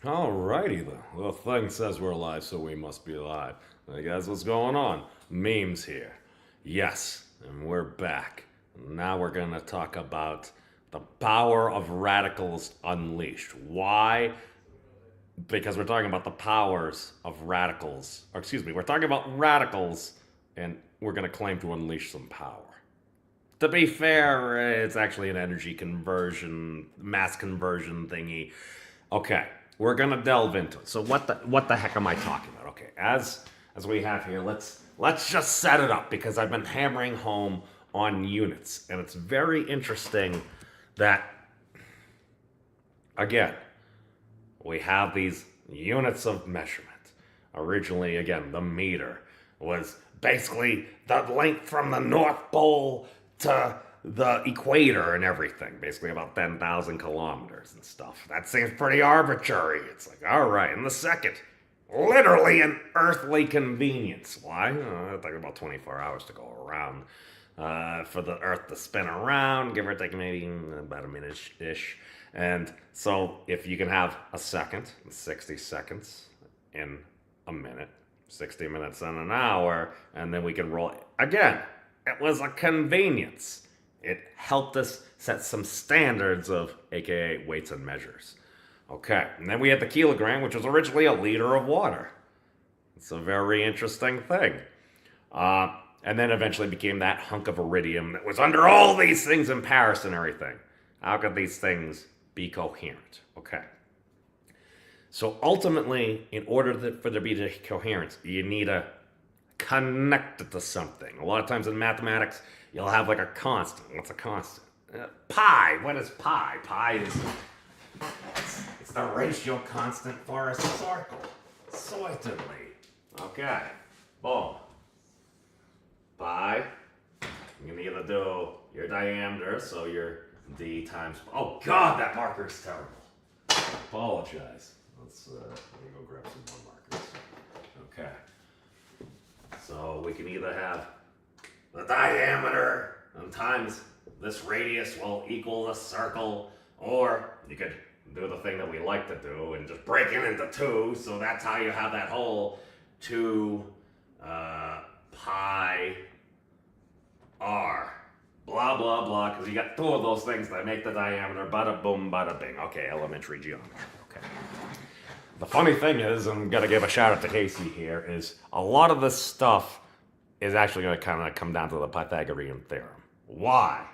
Alrighty then. The thing says we're live, so we must be live. Hey guys, what's going on? Memes here. Yes, and we're back. Now we're gonna talk about the power of radicals unleashed. Why? Because we're talking about the powers of radicals. Or excuse me, we're talking about radicals, and we're gonna claim to unleash some power. To be fair, it's actually an energy conversion, mass conversion thingy. Okay, we're gonna delve into it. So what the heck am I talking about? Okay, as we have here, let's just set it up because I've been hammering home on units, and it's very interesting that again we have these units of measurement. Originally, again, the meter was basically the length from the North Pole to the equator and everything, basically about 10,000 kilometers and stuff. That seems pretty arbitrary. It's like, all right, and the second, literally an earthly convenience. Why? It took about 24 hours to go around. For the Earth to spin around, give or take maybe about a minute-ish. And so if you can have a second, 60 seconds in a minute, 60 minutes in an hour, and then we can roll. Again, it was a convenience. It helped us set some standards of AKA weights and measures. Okay, and then we had the kilogram, which was originally a liter of water. It's a very interesting thing. And then eventually became that hunk of iridium that was under all these things in Paris and everything. How could these things be coherent? Okay. So ultimately, in order for there to be coherence, you need to connect it to something. A lot of times in mathematics, you'll have like a constant. What's a constant? Pi. What is pi? Pi is it's the ratio constant for a circle. Certainly. Okay. Boom. Pi. You can either do your diameter, so your d times. Oh God, that marker's terrible. Apologize. Let me go grab some more markers. Okay. So we can either have the diameter and times this radius will equal the circle, or you could do the thing that we like to do and just break it into two. So that's how you have that whole 2 pi r blah blah blah, because you got two of those things that make the diameter. Bada boom, bada bing. Okay, elementary geometry. Okay. The funny thing is, I'm gonna give a shout out to Casey here, is a lot of this stuff is actually gonna kind of come down to the Pythagorean theorem. Why?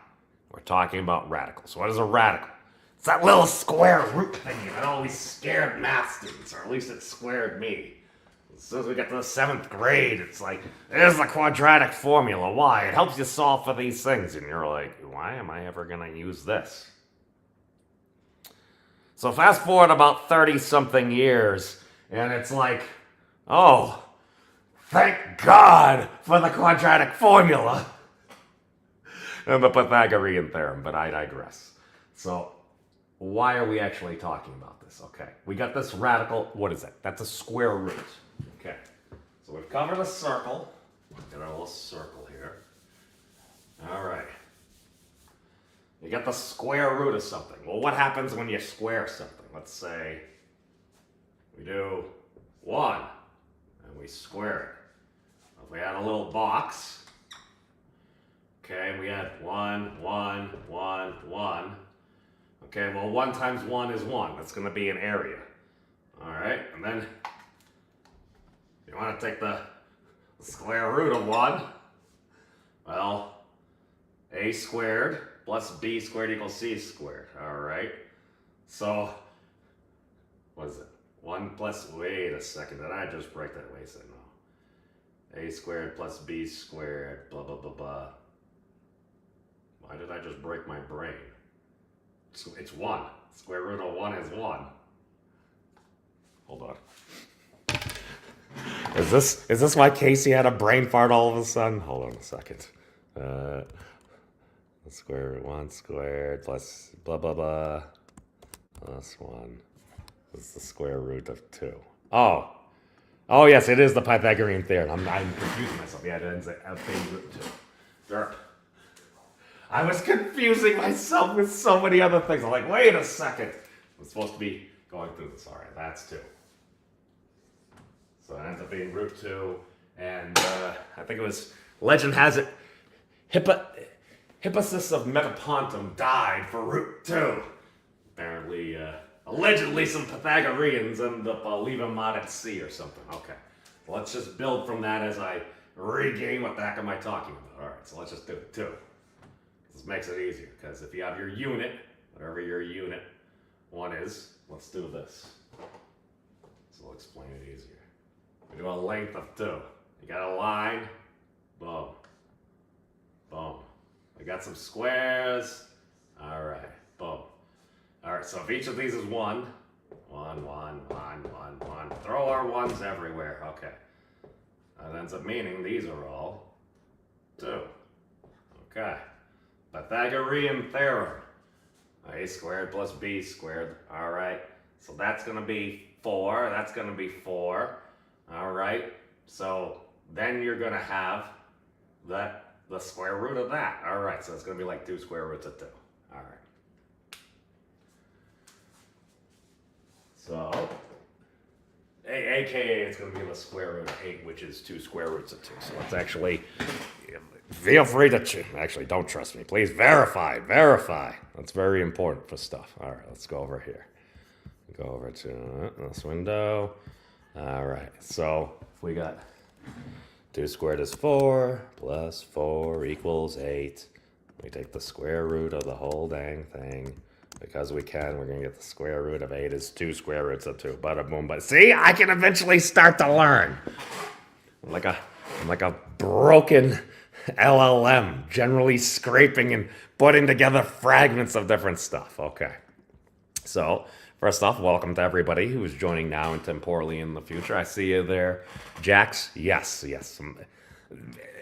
We're talking about radicals. What is a radical? It's that little square root thingy that always scared math students, or at least it scared me. As soon as we get to the 7th grade, it's like, there's the quadratic formula. Why? It helps you solve for these things. And you're like, why am I ever going to use this? So fast forward about 30-something years, and it's like, oh, thank God for the quadratic formula and the Pythagorean theorem, but I digress. So why are we actually talking about this? Okay, we got this radical. What is that? That's a square root. Okay, so we've covered a circle. Got our little circle here. All right. You get the square root of something. Well, what happens when you square something? Let's say we do 1 and we square it. If we had a little box, okay, we had 1, 1, 1, 1. Okay, well, 1 times 1 is 1. That's going to be an area. All right, and then you want to take the square root of 1. Well, a squared plus b squared equals c squared. All right. So, what is it? 1 plus, wait a second, did I just break that? Wait a second, no. A squared plus b squared, blah, blah, blah, blah. Why did I just break my brain? It's 1. Square root of 1 is 1. Hold on. Is this why Casey had a brain fart all of a sudden? Hold on a second. Square root 1 squared plus blah blah blah plus 1 is the square root of 2. Oh yes, it is the Pythagorean theorem. I'm confusing myself. Yeah, it ends at a root 2. Derp. I was confusing myself with so many other things. I'm like, wait a second. It's supposed to be going through this. All right, that's 2. So it ends up being root 2, and I think it was, legend has it, Hippasus of Metapontum died for root 2. Apparently, allegedly some Pythagoreans ended up leaving him out at sea or something. Okay, so let's just build from that as I regain what the heck am I talking about. All right, so let's just do it 2. This makes it easier, because if you have your unit, whatever your unit 1 is, let's do this. So we'll explain it easier. We do a length of 2. You got a line, boom, boom. We got some squares, all right, boom. All right, so if each of these is 1, 1, 1, 1, 1, 1, throw our 1s everywhere, okay. That ends up meaning these are all 2, okay. Pythagorean theorem, a squared plus b squared, all right. So that's gonna be 4, that's gonna be 4, all right. So then you're gonna have the square root of that, all right. So it's gonna be like 2 square roots of 2, all right. So, AKA it's gonna be the square root of 8, which is 2 square roots of 2. So let's actually, feel free to, actually don't trust me, please verify. That's very important for stuff. All right, let's go over here. Go over to this window. All right, so if we got 2 squared is 4, plus 4 equals 8. We take the square root of the whole dang thing. Because we can, we're gonna get the square root of 8 is 2 square roots of 2. Bada boom, but see, I can eventually start to learn. I'm like a broken LLM, generally scraping and putting together fragments of different stuff. Okay. So, first off, welcome to everybody who's joining now and temporally in the future. I see you there, Jax. Yes.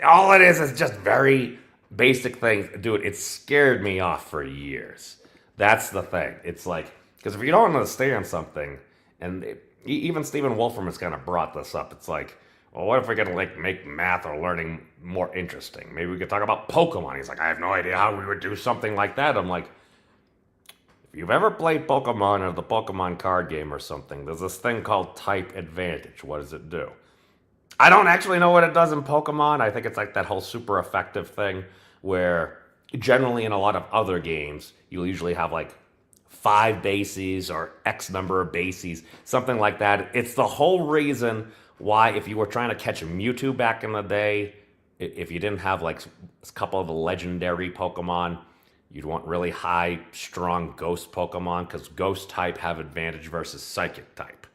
All it is just very basic things. Dude, it scared me off for years. That's the thing. It's like, because if you don't understand something, and even Stephen Wolfram has kind of brought this up, it's like, well, what if we're going to make math or learning more interesting? Maybe we could talk about Pokemon. He's like, I have no idea how we would do something like that. I'm like, if you've ever played Pokemon or the Pokemon card game or something, there's this thing called type advantage. What does it do? I don't actually know what it does in Pokemon. I think it's like that whole super effective thing where generally in a lot of other games, you'll usually have like 5 bases or X number of bases, something like that. It's the whole reason why if you were trying to catch a Mewtwo back in the day, if you didn't have like a couple of the legendary Pokemon, you'd want really high, strong ghost Pokemon because ghost type have advantage versus psychic type.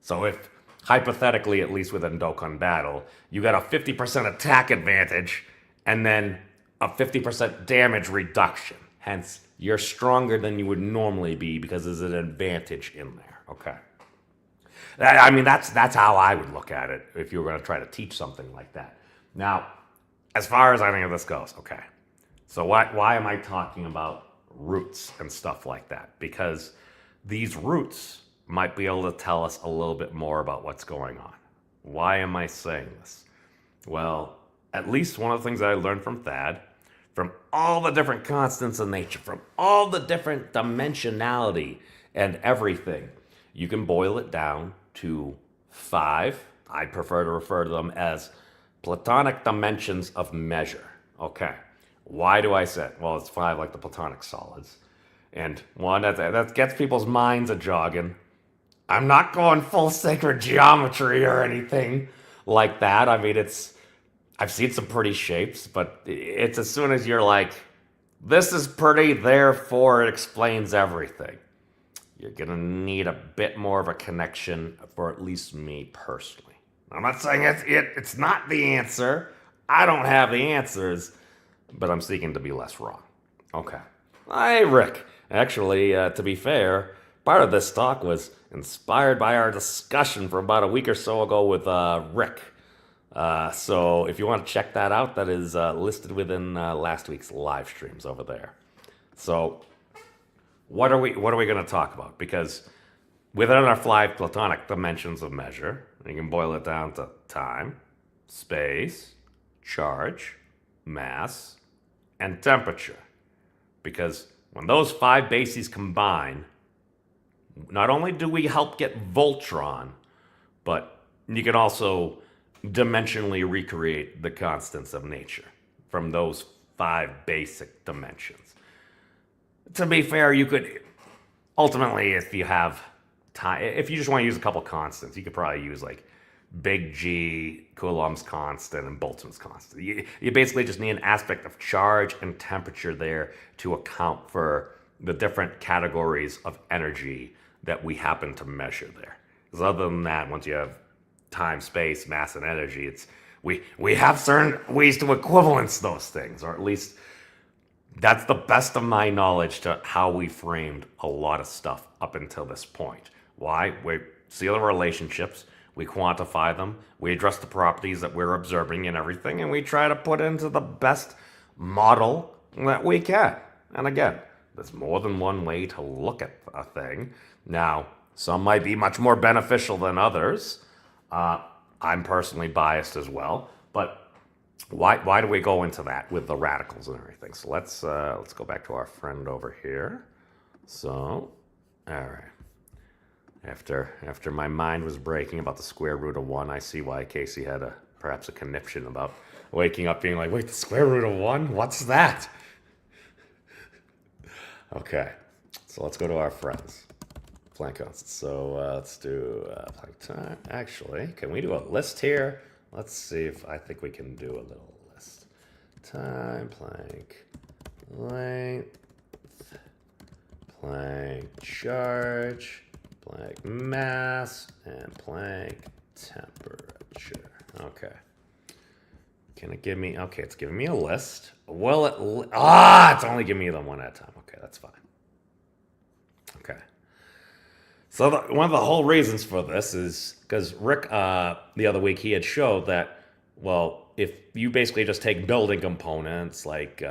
So if, hypothetically, at least within Dokkan Battle, you got a 50% attack advantage and then a 50% damage reduction. Hence, you're stronger than you would normally be because there's an advantage in there. Okay. I mean, that's how I would look at it if you were going to try to teach something like that. Now, as far as any of this goes, okay. So why am I talking about roots and stuff like that? Because these roots might be able to tell us a little bit more about what's going on. Why am I saying this? Well, at least one of the things I learned from Thad, from all the different constants in nature, from all the different dimensionality and everything, you can boil it down to 5. I prefer to refer to them as Platonic dimensions of measure. Okay. Why do I say it? Well, it's 5 like the Platonic solids. And one, that gets people's minds a-jogging. I'm not going full sacred geometry or anything like that. I mean, I've seen some pretty shapes, but it's as soon as you're like, this is pretty, therefore it explains everything. You're going to need a bit more of a connection for at least me personally. I'm not saying it's not the answer. I don't have the answers, but I'm seeking to be less wrong. Okay. Hey, Rick. Actually, to be fair, part of this talk was inspired by our discussion from about a week or so ago with Rick. So if you want to check that out, that is listed within last week's live streams over there. So what are we going to talk about? Because within our 5 Platonic dimensions of measure, you can boil it down to time, space, charge, mass, and temperature. Because when those 5 bases combine, not only do we help get Voltron, but you can also dimensionally recreate the constants of nature from those 5 basic dimensions. To be fair, you could ultimately, if you have time, if you just want to use a couple constants, you could probably use like big G, Coulomb's constant, and Boltzmann's constant. You basically just need an aspect of charge and temperature there to account for the different categories of energy that we happen to measure there. Because other than that, once you have time, space, mass, and energy, we have certain ways to equivalence those things, or at least that's the best of my knowledge to how we framed a lot of stuff up until this point. Why? We see the relationships, we quantify them, we address the properties that we're observing and everything, and we try to put into the best model that we can. And again, there's more than one way to look at a thing. Now, some might be much more beneficial than others. I'm personally biased as well, but why do we go into that with the radicals and everything? So let's go back to our friend over here. So, all right. After my mind was breaking about the square root of 1, I see why Casey had perhaps a conniption about waking up being like, wait, the square root of 1? What's that? Okay, so let's go to our friends. Planck constants. So let's do Planck time. Actually, can we do a list here? Let's see if I think we can do a little list. Time, Planck, length, Planck charge, Planck mass, and Planck temperature. Okay. Can it give me, okay, it's giving me a list. Well, it's only giving me them one at a time. Okay, that's fine. Okay. So one of the whole reasons for this is because Rick, the other week, he had showed that, well, if you basically just take building components like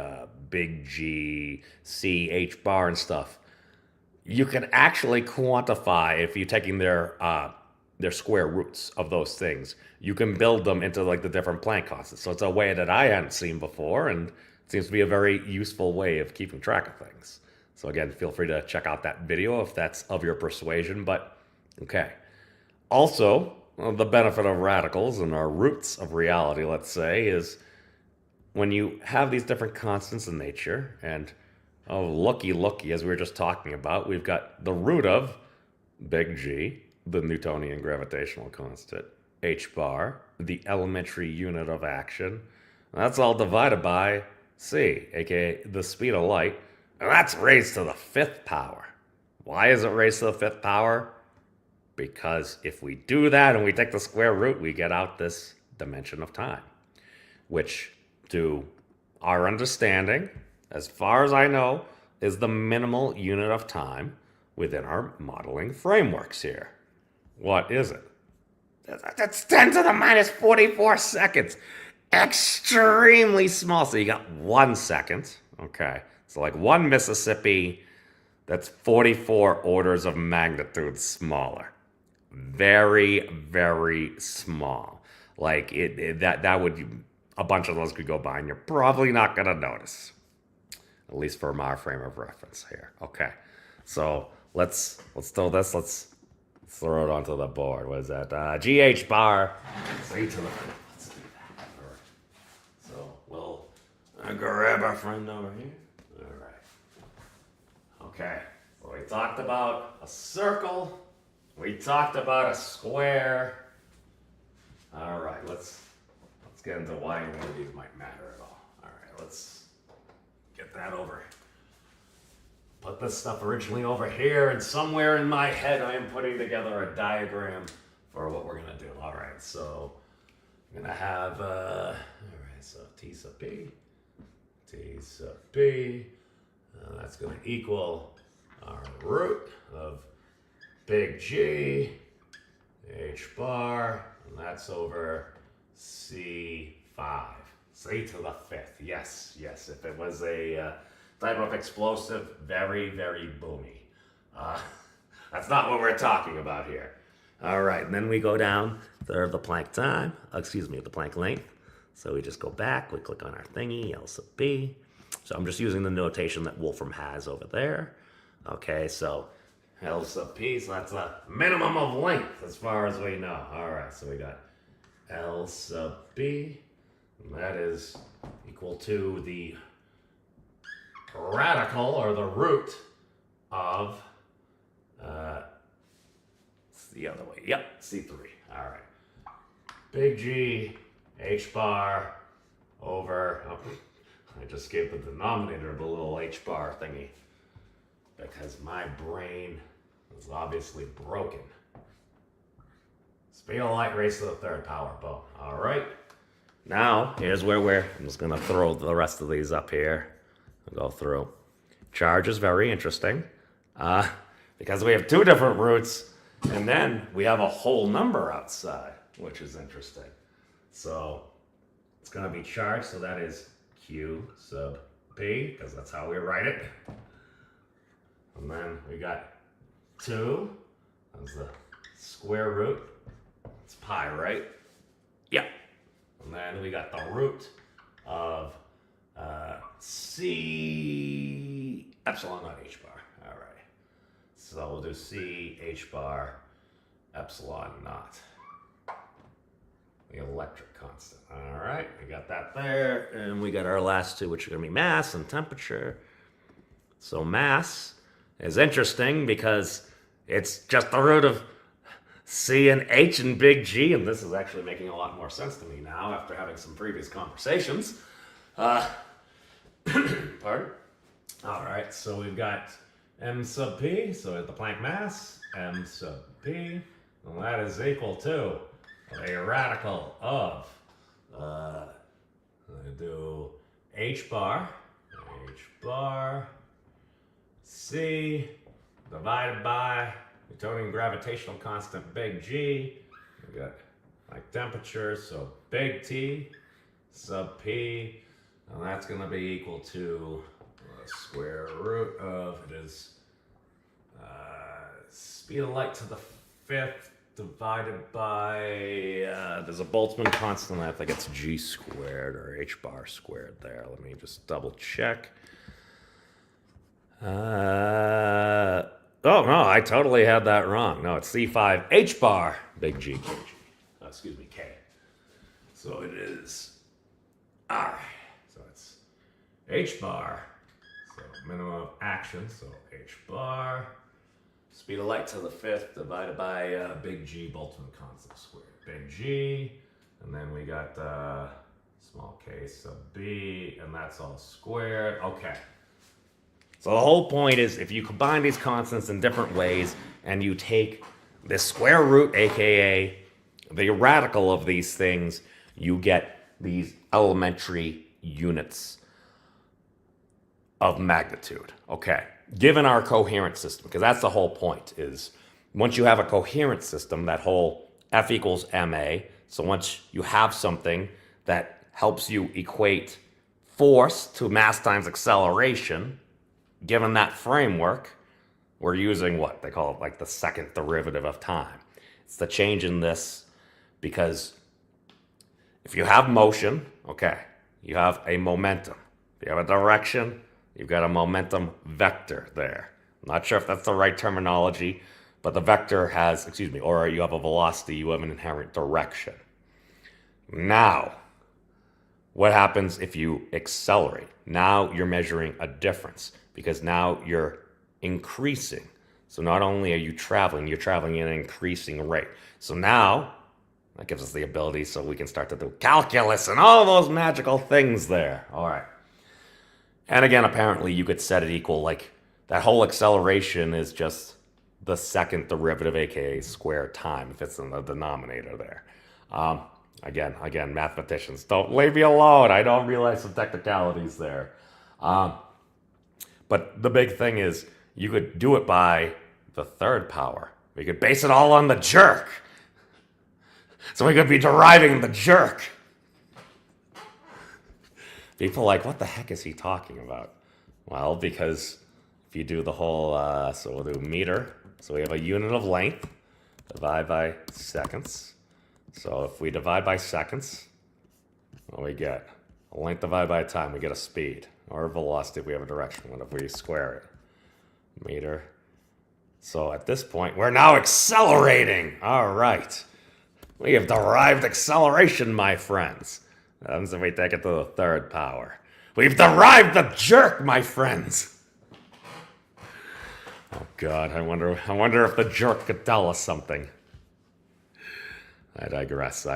big G, C, H bar and stuff, you can actually quantify, if you're taking their square roots of those things, you can build them into like the different Planck constants. So it's a way that I hadn't seen before, and it seems to be a very useful way of keeping track of things. So again, feel free to check out that video if that's of your persuasion, but okay. Also, the benefit of radicals and our roots of reality, let's say, is when you have these different constants in nature, and oh, looky, as we were just talking about, we've got the root of big G, the Newtonian gravitational constant, h bar, the elementary unit of action. That's all divided by c, aka the speed of light, and that's raised to the 5th power. Why is it raised to the 5th power? Because if we do that and we take the square root, we get out this dimension of time, which, to our understanding, as far as I know, is the minimal unit of time within our modeling frameworks here. What is it? That's 10 to the minus 44 seconds. Extremely small. So you got 1 second. Okay. So like 1 Mississippi, that's 44 orders of magnitude smaller. Very, very small. Like that would, a bunch of those could go by and you're probably not going to notice. At least from our frame of reference here. Okay. So let's throw this. Let's throw it onto the board. What is that? GH bar. Say to the. Let's do that. All right. So we'll grab our friend over here. All right. Okay. So we talked about a circle. We talked about a square. All right. Let's get into why any of these might matter at all. All right. Let's get that over. Put this stuff originally over here, and somewhere in my head I am putting together a diagram for what we're gonna do. All right, so I'm gonna have all right, so T sub B, that's gonna equal our root of big G, H bar, and that's over C5. C to the 5th. Yes. If it was a type of explosive, very, very boomy. That's not what we're talking about here. All right, and then we go down to the Planck time, the Planck length. So we just go back, we click on our thingy, L sub B. So I'm just using the notation that Wolfram has over there. Okay, so L sub p, so that's a minimum of length as far as we know. All right, so we got L sub b, and that is equal to the radical, or the root, of, it's the other way, yep, C3. All right. Big G, H bar, over, oh, I just gave the denominator the little H bar thingy, because my brain is obviously broken. Speed of light raised to the third power, boom. All right. Now, here's where I'm just going to throw the rest of these up here. I'll go through. Charge is very interesting because we have two different roots, and then we have a whole number outside, which is interesting. So it's going to be charged, so that is Q sub P, because that's how we write it. And then we got 2 as the square root. It's pi, right? Yep. And then we got the root of C epsilon not H bar. All right. So we'll do C H bar epsilon naught. The electric constant. All right. We got that there. And we got our last two, which are going to be mass and temperature. So mass is interesting because it's just the root of C and H and big G, and this is actually making a lot more sense to me now after having some previous conversations. Pardon? All right, so we've got M sub P, so we have the Planck mass, M sub P, and that is equal to a radical of, I do H bar, C divided by Newtonian gravitational constant big G. We got like temperature, so big T sub P, and that's going to be equal to the square root of, it is speed of light to the 5th divided by, there's a Boltzmann constant, I think it's G squared or H bar squared there. Let me just double check. Oh, no, I totally had that wrong. No, it's C5 H bar, big G, K G. Excuse me, K. So it is R. So it's H bar. So minimum of action, so H bar. Speed of light to the 5th divided by big G, Boltzmann constant squared. Big G, and then we got small k sub b, and that's all squared. Okay. So the whole point is if you combine these constants in different ways and you take the square root, aka the radical of these things, you get these elementary units of magnitude. Okay, given our coherent system, because that's the whole point, is once you have a coherent system, that whole F equals ma, so once you have something that helps you equate force to mass times acceleration, given that framework, we're using what they call it, like the second derivative of time. It's the change in this, because if you have motion, okay, you have a momentum. If you have a direction, you've got a momentum vector there. I'm not sure if that's the right terminology, but the vector has, or you have a velocity, you have an inherent direction. Now, what happens if you accelerate? Now you're measuring a difference, because now you're increasing. So not only are you traveling, you're traveling at an increasing rate. So now, that gives us the ability so we can start to do calculus and all those magical things there. All right. And again, apparently you could set it equal, like that whole acceleration is just the second derivative, aka square time, if it's in the denominator there. Again, mathematicians, don't leave me alone. I don't realize some technicalities there. But the big thing is you could do it by the third power. We could base it all on the jerk. So we could be deriving the jerk. People are like, what the heck is he talking about? Well, because if you do the whole, so we'll do meter. So we have a unit of length, divide by seconds. So if we divide by seconds, what do we get? A length divided by time, we get a speed. Or velocity if we have a direction, what if we square it? Meter So at this point, we're now accelerating. All right. We have derived acceleration, my friends. So we take it to the third power. We've derived the jerk, my friends. Oh God, I wonder if the jerk could tell us something. I digress.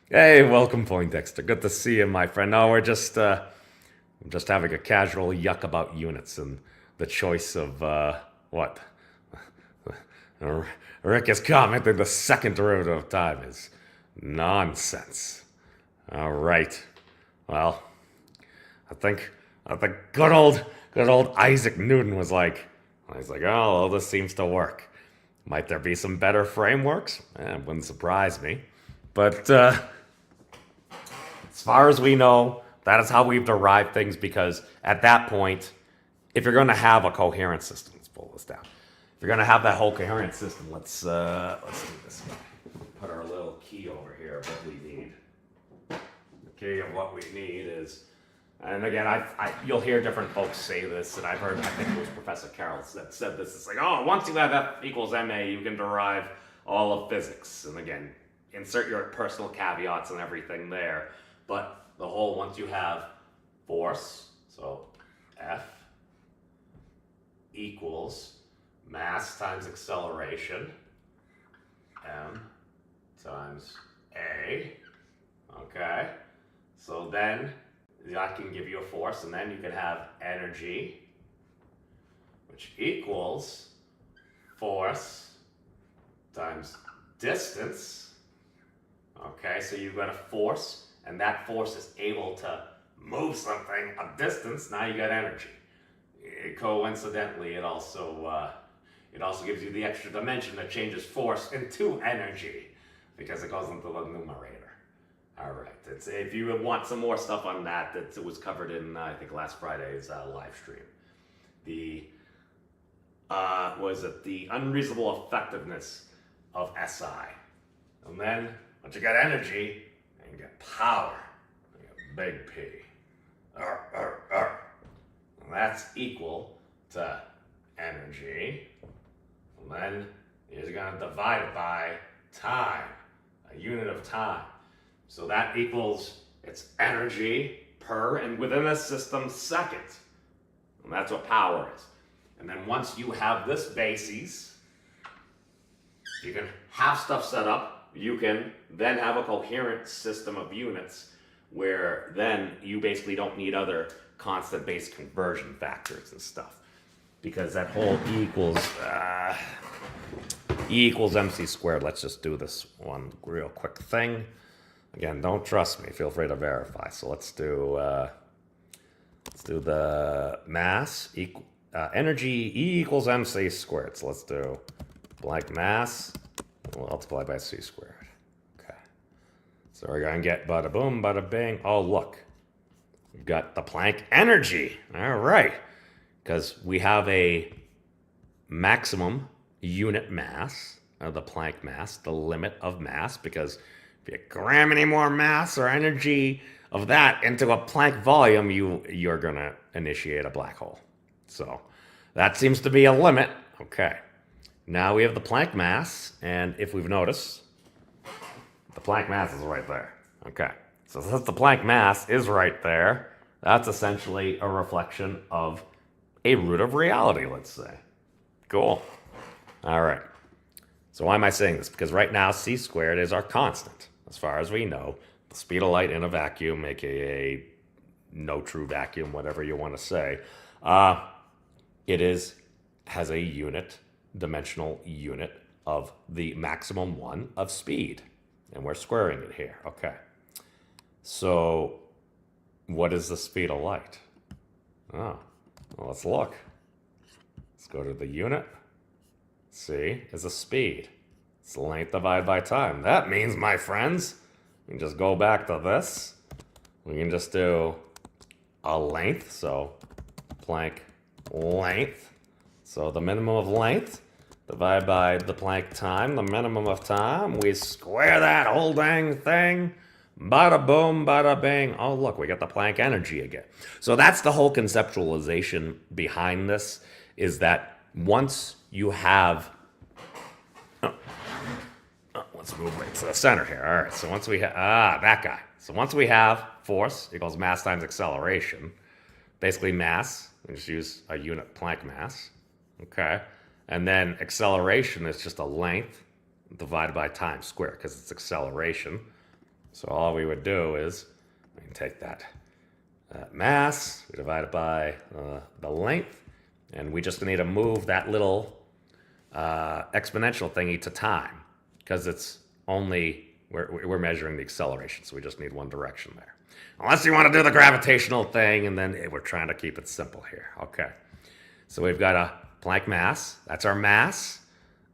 Hey, welcome, Poindexter. Good to see you, my friend. No, I'm just having a casual yuck about units and the choice of what. Rick is commenting the second derivative of time is nonsense. All right. Well, I think good old Isaac Newton was like, oh, well, this seems to work. Might there be some better frameworks? It wouldn't surprise me. But as far as we know, that is how we've derived things, because at that point, if you're going to have a coherent system, let's pull this down. If you're going to have that whole coherent system, let's do this. Put our little key over here of what we need. The key of what we need is, and again, you'll hear different folks say this, and I've heard, I think it was Professor Carroll that said this. It's like, oh, once you have F equals ma, you can derive all of physics. And again, insert your personal caveats and everything there. But the whole, once you have force, so F equals mass times acceleration, m times a, okay? So then that can give you a force, and then you can have energy, which equals force times distance, okay? So you've got a force, and that force is able to move something a distance. Now you got energy. Coincidentally, it also gives you the extra dimension that changes force into energy, because it goes into the numerator. All right. If you want some more stuff on that, it was covered in I think last Friday's live stream. The the unreasonable effectiveness of SI, and then once you got energy, you get power. You get big P. And that's equal to energy. And then you're going to divide it by time, a unit of time. So that equals its energy per, and within a system, seconds. And that's what power is. And then once you have this basis, you can have stuff set up. You can then have a coherent system of units where then you basically don't need other constant base conversion factors and stuff, because that whole E equals mc squared. Let's just do this one real quick thing. Again, don't trust me. Feel free to verify. So let's do the mass energy E equals mc squared. So let's do blank mass multiplied by c squared. Okay. So we're gonna get bada boom, bada bing. Oh look, we've got the Planck energy. All right, because we have a maximum unit mass of the Planck mass, the limit of mass, because if you cram any more mass or energy of that into a Planck volume, you're gonna initiate a black hole. So that seems to be a limit. Okay, now we have the Planck mass, and if we've noticed, the Planck mass is right there. Okay, so since the Planck mass is right there, that's essentially a reflection of a root of reality, let's say. Cool. All right. So why am I saying this? Because right now, c squared is our constant. As far as we know, the speed of light in a vacuum, aka no true vacuum, whatever you want to say, has a unit, dimensional unit of the maximum one of speed. And we're squaring it here. Okay. So what is the speed of light? Oh, well, let's look. Let's go to the unit. C is a speed. It's length divided by time. That means, my friends, we can just go back to this. We can just do a length, so Planck length. So the minimum of length divided by the Planck time, the minimum of time. We square that whole dang thing. Bada boom, bada bing. Oh, look, we got the Planck energy again. So that's the whole conceptualization behind this, is that once you have... let's move right to the center here. All right, so once we have... that guy. So once we have force equals mass times acceleration, basically mass, we just use a unit Planck mass. Okay. And then acceleration is just a length divided by time squared because it's acceleration. So all we would do is we can take that mass, we divide it by the length, and we just need to move that little exponential thingy to time because it's only, we're measuring the acceleration, so we just need one direction there. Unless you want to do the gravitational thing, and then we're trying to keep it simple here. Okay. So we've got a Planck mass, that's our mass,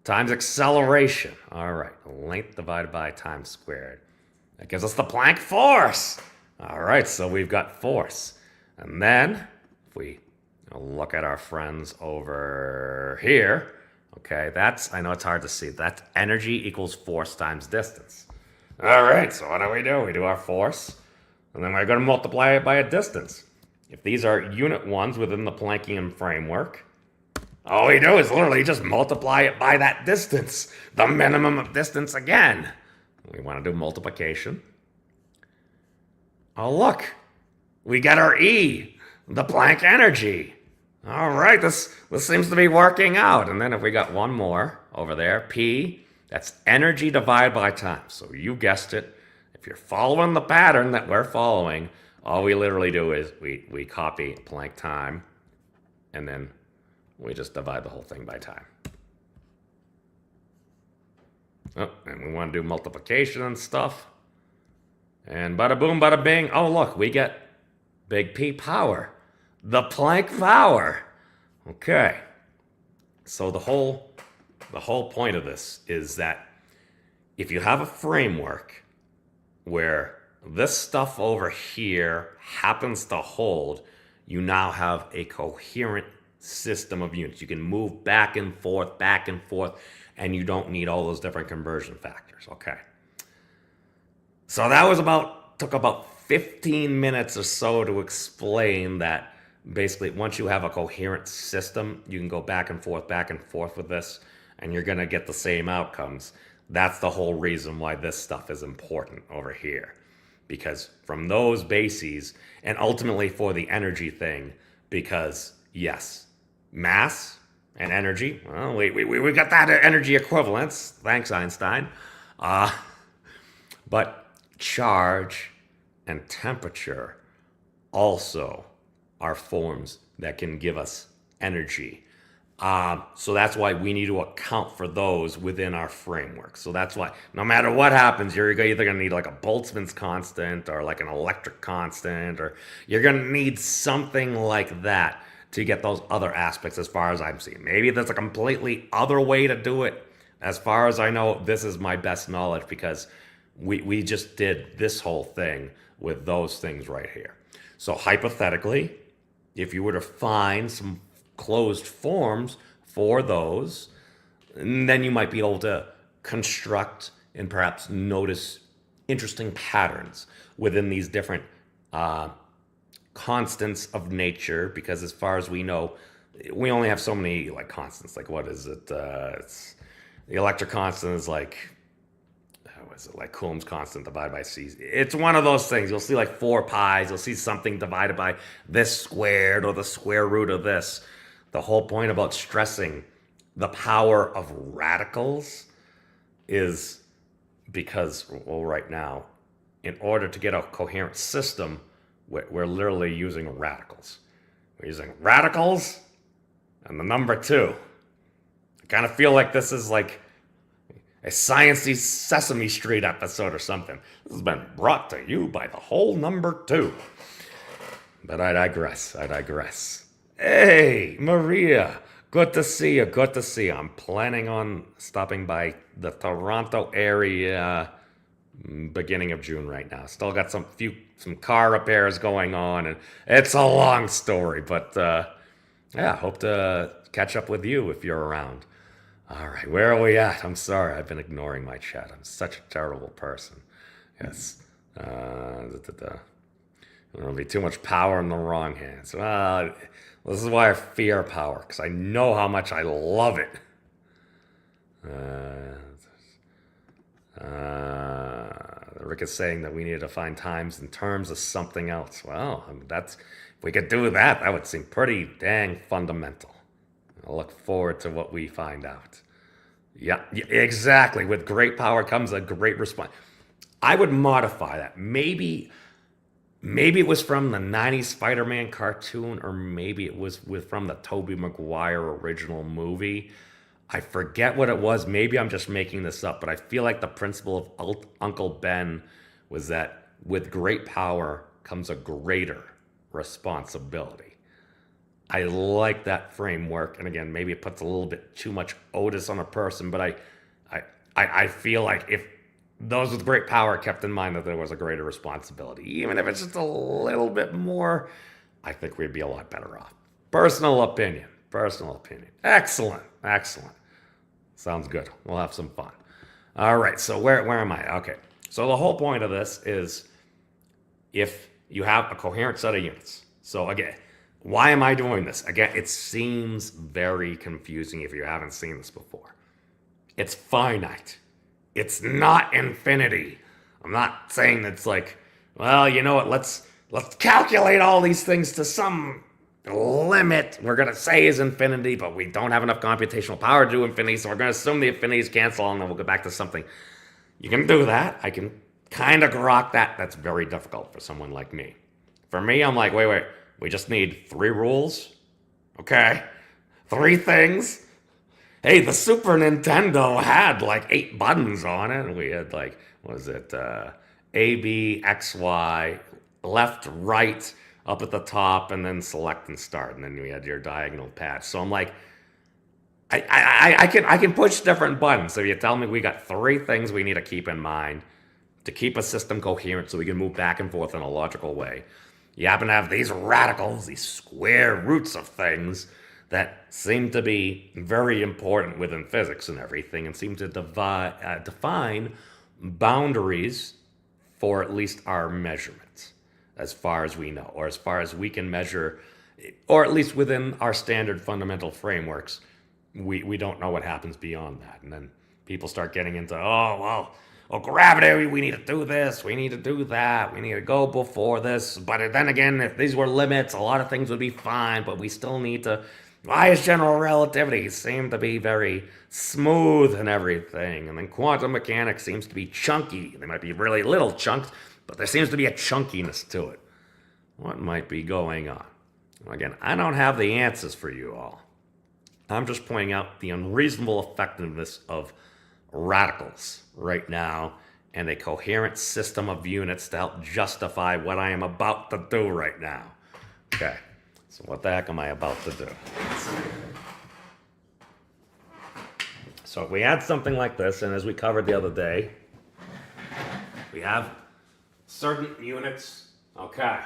times acceleration. All right, length divided by time squared. That gives us the Planck force. All right, so we've got force. And then, if we look at our friends over here, okay, that's, I know it's hard to see, that's energy equals force times distance. All right, so what do? We do our force, and then we're going to multiply it by a distance. If these are unit ones within the Planckian framework, all we do is literally just multiply it by that distance, the minimum of distance again. We want to do multiplication. Oh, look, we get our E, the Planck energy. All right, this seems to be working out. And then if we got one more over there, P, that's energy divided by time. So you guessed it. If you're following the pattern that we're following, all we literally do is we copy Planck time, and then we just divide the whole thing by time. Oh, and we want to do multiplication and stuff. And bada boom, bada bing. Oh, look, we get big P power. The Planck power. Okay. So the whole point of this is that if you have a framework where this stuff over here happens to hold, you now have a coherent system of units. You can move back and forth, and you don't need all those different conversion factors. Okay. So that was took about 15 minutes or so to explain that basically once you have a coherent system, you can go back and forth with this, and you're going to get the same outcomes. That's the whole reason why this stuff is important over here. Because from those bases, and ultimately for the energy thing, because yes, mass and energy, well, we got that energy equivalence. Thanks, Einstein. But charge and temperature also are forms that can give us energy. So that's why we need to account for those within our framework. So that's why no matter what happens, you're either going to need like a Boltzmann's constant or like an electric constant, or you're going to need something like that to get those other aspects as far as I'm seeing. Maybe there's a completely other way to do it. As far as I know, this is my best knowledge because we just did this whole thing with those things right here. So hypothetically, if you were to find some closed forms for those, then you might be able to construct and perhaps notice interesting patterns within these different constants of nature, because as far as we know, we only have so many like constants. Like what is it? It's the electric constant is like, what is it, like Coulomb's constant divided by C. It's one of those things. You'll see like 4 pi's. You'll see something divided by this squared or the square root of this. The whole point about stressing the power of radicals is because, well, right now, in order to get a coherent system, we're literally using radicals. We're using radicals and the number 2. I kind of feel like this is like a Science-y Sesame Street episode or something. This has been brought to you by the whole number 2. But I digress. Hey, Maria, good to see you. I'm planning on stopping by the Toronto area beginning of June right now. Still got some car repairs going on, and it's a long story, but yeah, hope to catch up with you if you're around. All right, where are we at? I'm sorry, I've been ignoring my chat. I'm such a terrible person. Yes. There'll be too much power in the wrong hands. This is why I fear power, because I know how much I love it. Rick is saying that we need to find times in terms of something else. Well, I mean, if we could do that, that would seem pretty dang fundamental. I look forward to what we find out. Yeah, exactly. With great power comes a great response. I would modify that. Maybe it was from the 90s Spider-Man cartoon, or maybe it was from the Tobey Maguire original movie. I forget what it was. Maybe I'm just making this up, but I feel like the principle of Uncle Ben was that with great power comes a greater responsibility. I like that framework, and again, maybe it puts a little bit too much onus on a person, but I feel like if those with great power kept in mind that there was a greater responsibility, even if it's just a little bit more, I think we'd be a lot better off. Personal opinion. Personal opinion. Excellent. Excellent. Sounds good. We'll have some fun. All right. So where am I? Okay. So the whole point of this is if you have a coherent set of units. So again, why am I doing this? Again, it seems very confusing if you haven't seen this before. It's finite. It's not infinity. I'm not saying that's like, well, you know what, let's calculate all these things to some limit we're going to say is infinity, but we don't have enough computational power to do infinity, so we're going to assume the infinities cancel, and then we'll go back to something. You can do that. I can kind of grok that. That's very difficult for someone like me. For me, I'm like, wait. We just need 3 rules. Okay. 3 things. Hey, the Super Nintendo had like 8 buttons on it. And we had like, what was it? A, B, X, Y, left, right, up at the top, and then select and start. And then we had your diagonal patch. So I'm like, I can push different buttons. So you tell me we got 3 things we need to keep in mind to keep a system coherent so we can move back and forth in a logical way. You happen to have these radicals, these square roots of things that seem to be very important within physics and everything, and seem to define boundaries for at least our measurements, as far as we know, or as far as we can measure, or at least within our standard fundamental frameworks, we don't know what happens beyond that. And then people start getting into, gravity, we need to do this, we need to do that, we need to go before this. But then again, if these were limits, a lot of things would be fine, but we still need to. Why is general relativity seem to be very smooth and everything? And then quantum mechanics seems to be chunky. They might be really little chunks, but there seems to be a chunkiness to it. What might be going on? Again, I don't have the answers for you all. I'm just pointing out the unreasonable effectiveness of radicals right now and a coherent system of units to help justify what I am about to do right now. Okay, so what the heck am I about to do? So if we had something like this, and as we covered the other day, we have certain units. Okay,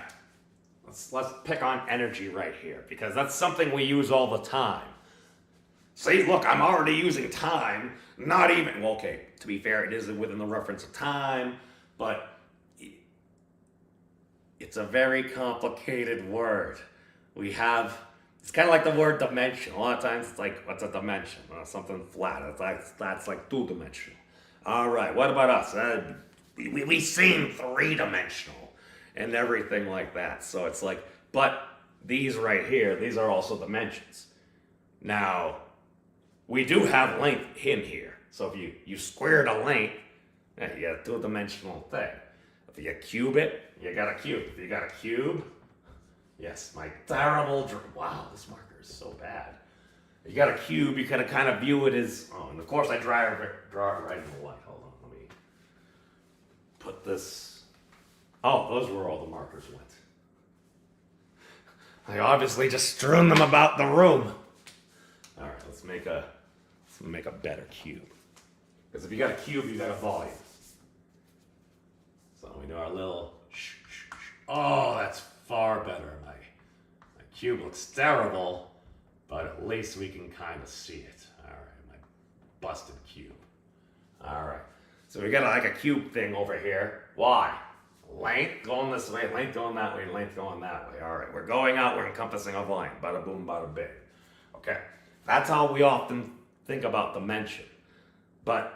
let's pick on energy right here, because that's something we use all the time. See, look, I'm already using time, not even, well, okay, to be fair, it is within the reference of time, but it's a very complicated word. It's kind of like the word dimension. A lot of times it's like, what's a dimension? Something flat. That's like 2-dimensional. All right, what about us? We seem 3-dimensional and everything like that. So it's like, but these right here, these are also dimensions. Now, we do have length in here. So if you squared a length, you got a 2-dimensional thing. If you cube it, you got a cube. If you got a cube, yes, my terrible, wow, this marker is so bad. If you got a cube, you gotta kind of view it as, and of course I draw it right in the light. Hold on, let me put this, those were all the markers went. I obviously just strewn them about the room. All right, let's make a better cube. Because if you got a cube, you got a volume. So we do our little that's far better. My cube looks terrible, but at least we can kind of see it. All right, my busted cube. All right, so we got like a cube thing over here. Why? Length going this way, length going that way, length going that way. All right, we're going out, we're encompassing a volume. Bada boom, bada bing. Okay, that's how we often think about dimension. But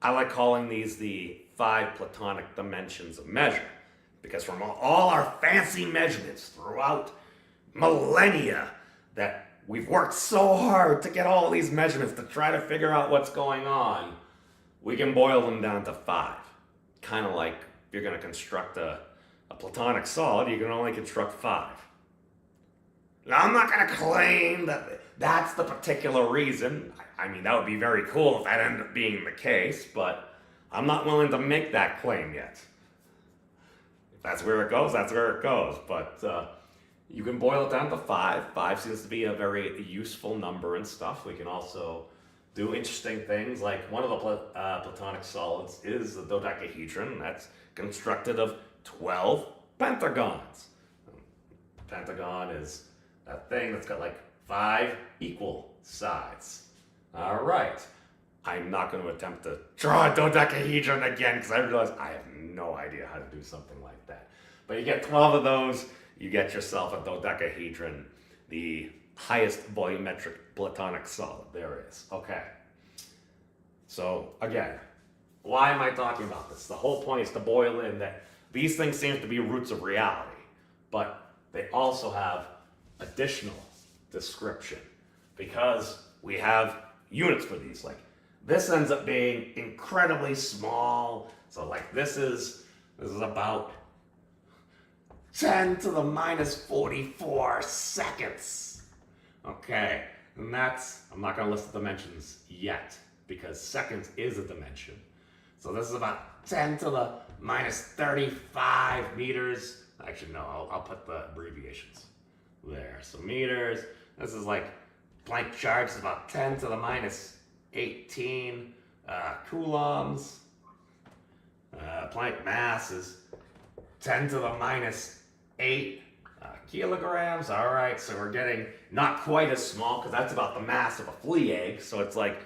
I like calling these the 5 Platonic dimensions of measure, because from all our fancy measurements throughout millennia that we've worked so hard to get all these measurements to try to figure out what's going on, we can boil them down to 5. Kind of like if you're going to construct a Platonic solid, you can only construct 5. Now, I'm not going to claim that that's the particular reason. I mean, that would be very cool if that ended up being the case, but I'm not willing to make that claim yet. If that's where it goes, that's where it goes. But you can boil it down to 5. 5 seems to be a very useful number and stuff. We can also do interesting things, like one of the Platonic solids is the dodecahedron. That's constructed of 12 pentagons. Pentagon is that thing that's got like 5 equal sides. All right. I'm not going to attempt to draw a dodecahedron again because I realize I have no idea how to do something like that. But you get 12 of those, you get yourself a dodecahedron, the highest volumetric Platonic solid there is. Okay. So again, why am I talking about this? The whole point is to boil in that these things seem to be roots of reality, but they also have additional description because we have units for these. Like this ends up being incredibly small. So like this is about 10 to the minus 44 seconds. Okay, and that's, I'm not gonna list the dimensions yet because seconds is a dimension. So this is about 10 to the minus 35 meters. Actually, no, I'll put the abbreviations there. So meters, this is like Planck charge is about 10 to the minus 18 coulombs. Planck mass is 10 to the minus 8 kilograms. All right, so we're getting not quite as small because that's about the mass of a flea egg. So it's like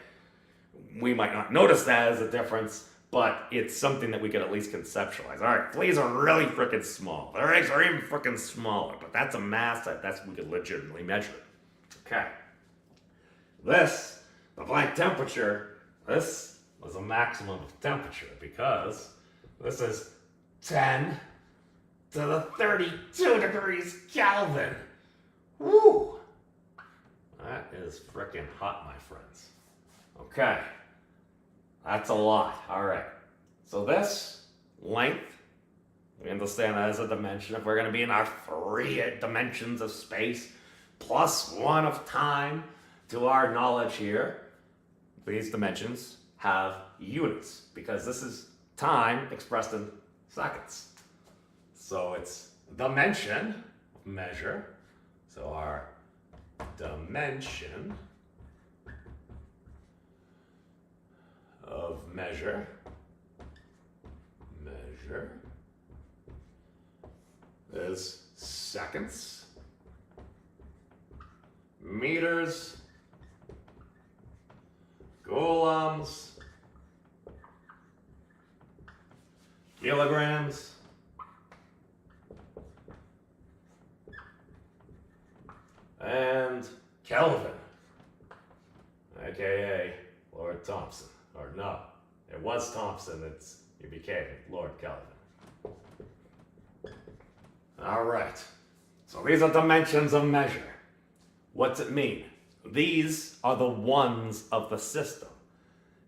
we might not notice that as a difference, but it's something that we could at least conceptualize. All right, fleas are really freaking small. Their eggs are even freaking smaller, but that's a mass that's we could legitimately measure. Okay. This, the Planck temperature, this was a maximum of temperature because this is 10 to the 32 degrees Kelvin. Woo! That is freaking hot, my friends. Okay. That's a lot. All right. So this length, we understand that as a dimension. If we're going to be in our 3 dimensions of space plus 1 of time to our knowledge here, these dimensions have units because this is time expressed in seconds. So it's dimension, measure. So our dimension of measure is seconds, meters, coulombs, kilograms, and Kelvin, aka Lord Thompson. Or no, it was Thompson, he became Lord Kelvin. All right, so these are dimensions of measure. What's it mean? These are the ones of the system.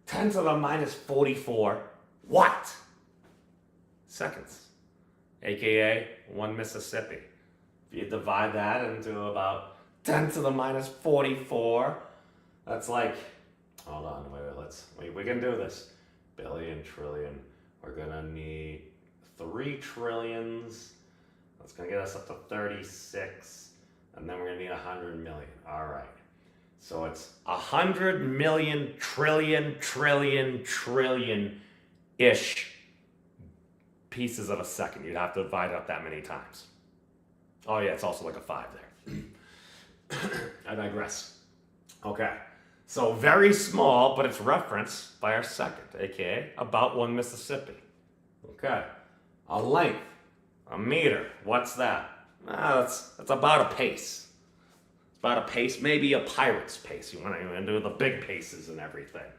10 to the minus 44 what? Seconds, aka 1 Mississippi. If you divide that into about 10 to the minus 44, that's like, hold on, wait, we can do this. Billion, trillion, we're gonna need 3 trillions. That's gonna get us up to 36, and then we're gonna need 100 million. All right, so it's 100 million trillion-ish pieces of a second. You'd have to divide it up that many times. Oh yeah, it's also like a 5 there. I digress. Okay. So very small, but it's referenced by our second, aka about 1 Mississippi. Okay. A length, a meter. What's that? That's about a pace. It's about a pace, maybe a pirate's pace. You want to do the big paces and everything.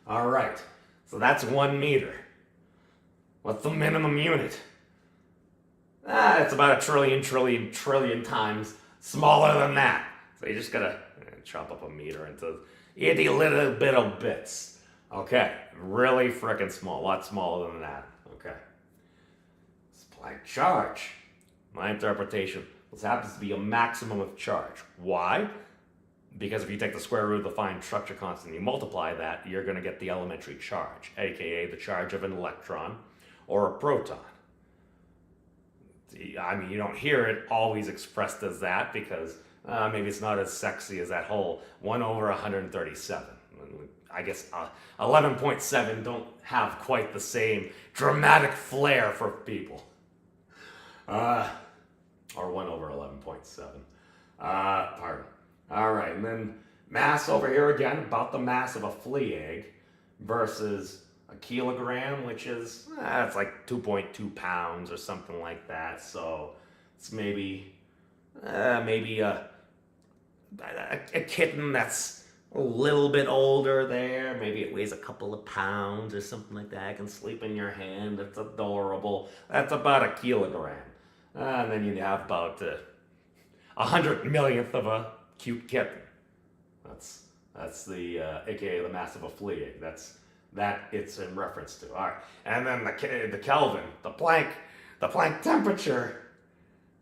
All right, so that's 1 meter. What's the minimum unit? It's about a trillion times smaller than that. So you just gotta chop up a meter into itty little bit of bits. Okay, really freaking small, a lot smaller than that. Okay. Planck charge. My interpretation, this happens to be a maximum of charge. Why? Because if you take the square root of the fine structure constant, you multiply that, you're going to get the elementary charge, aka the charge of an electron or a proton. I mean, you don't hear it always expressed as that because maybe it's not as sexy as that whole 1 over 137. I guess 11.7 don't have quite the same dramatic flair for people. Or 1 over 11.7. Pardon. All right, and then mass over here again, about the mass of a flea egg versus a kilogram, which is, it's like 2.2 pounds or something like that. So it's maybe a kitten that's a little bit older there. Maybe it weighs a couple of pounds or something like that. It can sleep in your hand. It's adorable. That's about a kilogram. And then you have about 100 millionth of a cute kitten. That's the aka the mass of a flea egg. That it's in reference to. All right, and then the Kelvin, the Planck temperature.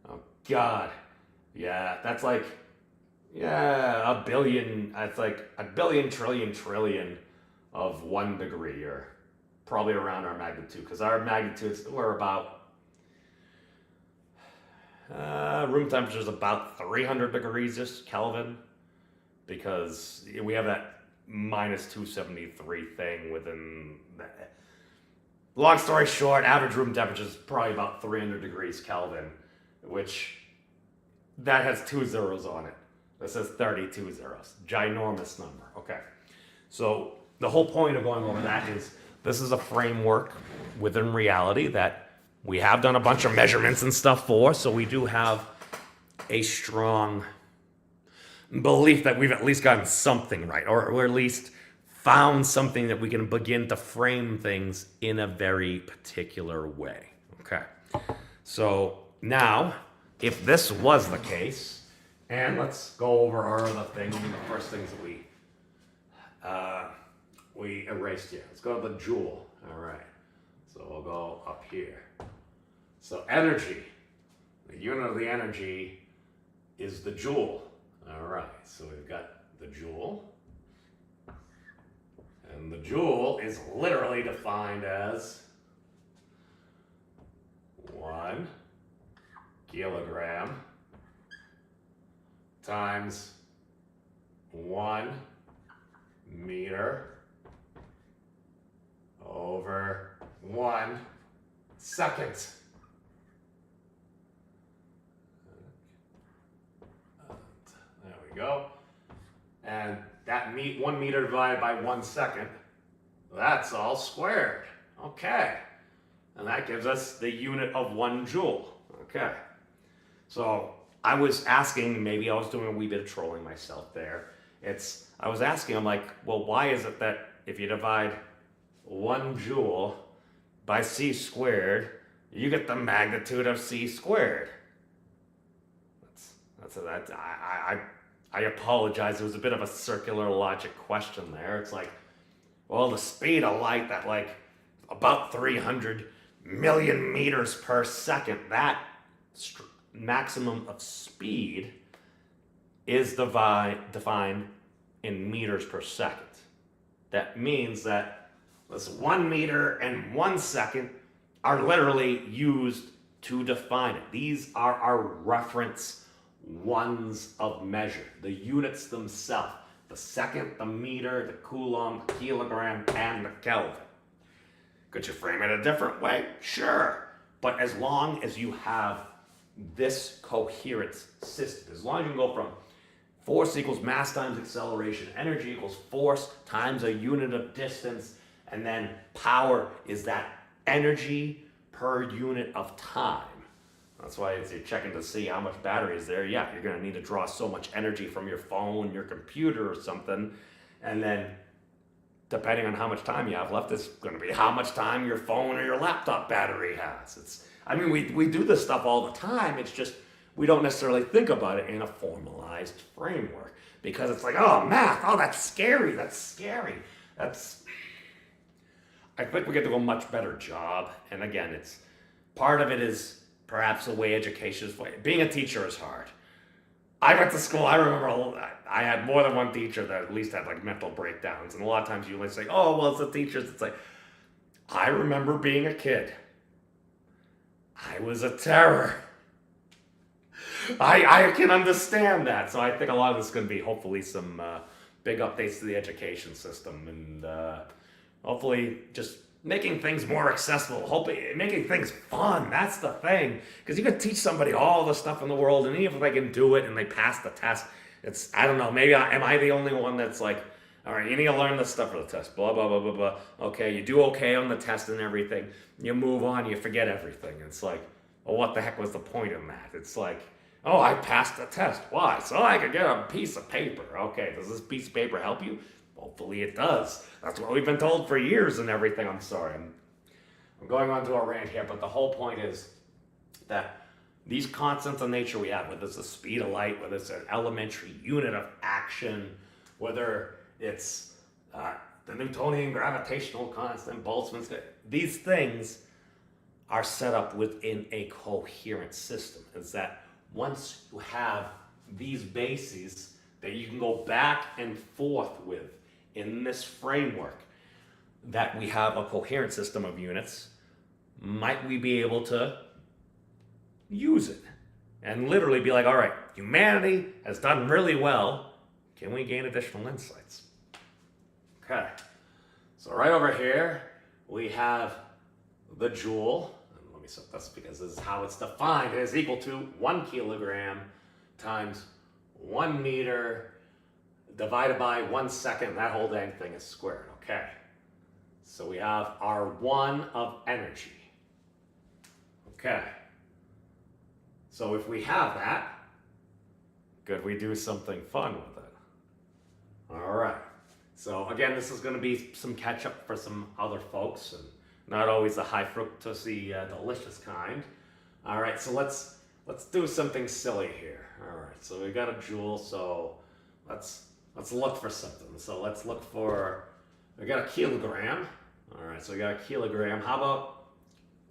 Oh God, yeah, that's like a billion. It's like a billion trillion of 1 degree, or probably around our magnitude, because our magnitudes were about. Room temperature is about 300 degrees just Kelvin, because we have that minus 273 thing within that. Long story short, average room temperature is probably about 300 degrees Kelvin, which that has 2 zeros on it. This says 32 zeros. Ginormous number. Okay. So the whole point of going over that is this is a framework within reality that we have done a bunch of measurements and stuff for, so we do have a strong belief that we've at least gotten something right, or at least found something that we can begin to frame things in a very particular way. Okay. So now, if this was the case, and let's go over our other things, the first things that we erased here. Let's go to the joule. All right. So we'll go up here. So energy, the unit of the energy is the joule. All right, so we've got the joule. And the joule is literally defined as 1 kilogram times 1 meter over 1 second. There we go. And that 1 meter divided by 1 second, that's all squared. Okay. And that gives us the unit of 1 joule. Okay. So I was asking, maybe I was doing a wee bit of trolling myself there. I was asking, I'm like, well, why is it that if you divide 1 joule by c squared, you get the magnitude of c squared? I apologize. It was a bit of a circular logic question there. It's like, well, the speed of light at like about 300 million meters per second, that maximum of speed is defined in meters per second. That means that this 1 meter and 1 second are literally used to define it. These are our reference ones of measure, the units themselves, the second, the meter, the coulomb, the kilogram, and the Kelvin. Could you frame it a different way? Sure. But as long as you have this coherent system, as long as you can go from force equals mass times acceleration, energy equals force times a unit of distance, and then power is that energy per unit of time. That's why as you're checking to see how much battery is there, yeah, you're going to need to draw so much energy from your phone, your computer or something, and then depending on how much time you have left, it's going to be how much time your phone or your laptop battery has. We do this stuff all the time. It's just we don't necessarily think about it in a formalized framework because it's like, oh, math, oh, that's scary. I think we get to do a much better job. And again, it's part of it is perhaps the way education is. Being a teacher is hard. I went to school, I remember I had more than one teacher that at least had like mental breakdowns. And a lot of times you say, oh, well, it's the teachers. It's like, I remember being a kid. I was a terror. I can understand that. So I think a lot of this is going to be hopefully some big updates to the education system and hopefully just making things more accessible, hopefully making things fun. That's the thing. Because you can teach somebody all the stuff in the world, and even if they can do it and they pass the test, I don't know, maybe am I the only one that's like, all right, you need to learn this stuff for the test, blah, blah, blah, blah, blah. Okay, you do okay on the test and everything. You move on, you forget everything. It's like, well, what the heck was the point in that? It's like, oh, I passed the test. Why? So I could get a piece of paper. Okay, does this piece of paper help you? Hopefully it does. That's what we've been told for years and everything. I'm sorry. I'm going on to a rant here, but the whole point is that these constants of nature we have, whether it's the speed of light, whether it's an elementary unit of action, whether it's the Newtonian gravitational constant, Boltzmann's, these things are set up within a coherent system. Is that once you have these bases that you can go back and forth with in this framework, that we have a coherent system of units, might we be able to use it and literally be like, all right, humanity has done really well. Can we gain additional insights? Okay, so right over here, we have the joule. And let me set this because this is how it's defined. It is equal to 1 kilogram times 1 meter divided by 1 second. That whole dang thing is squared. Okay, so we have our 1 of energy. Okay, so if we have that, could we do something fun with it? All right. So again, this is going to be some catch up for some other folks, and not always the high fructose delicious kind. All right, so let's do something silly here. All right, so we got a joule, so let's look for something. So let's look for, we got a kilogram. All right, so we got a kilogram. How about,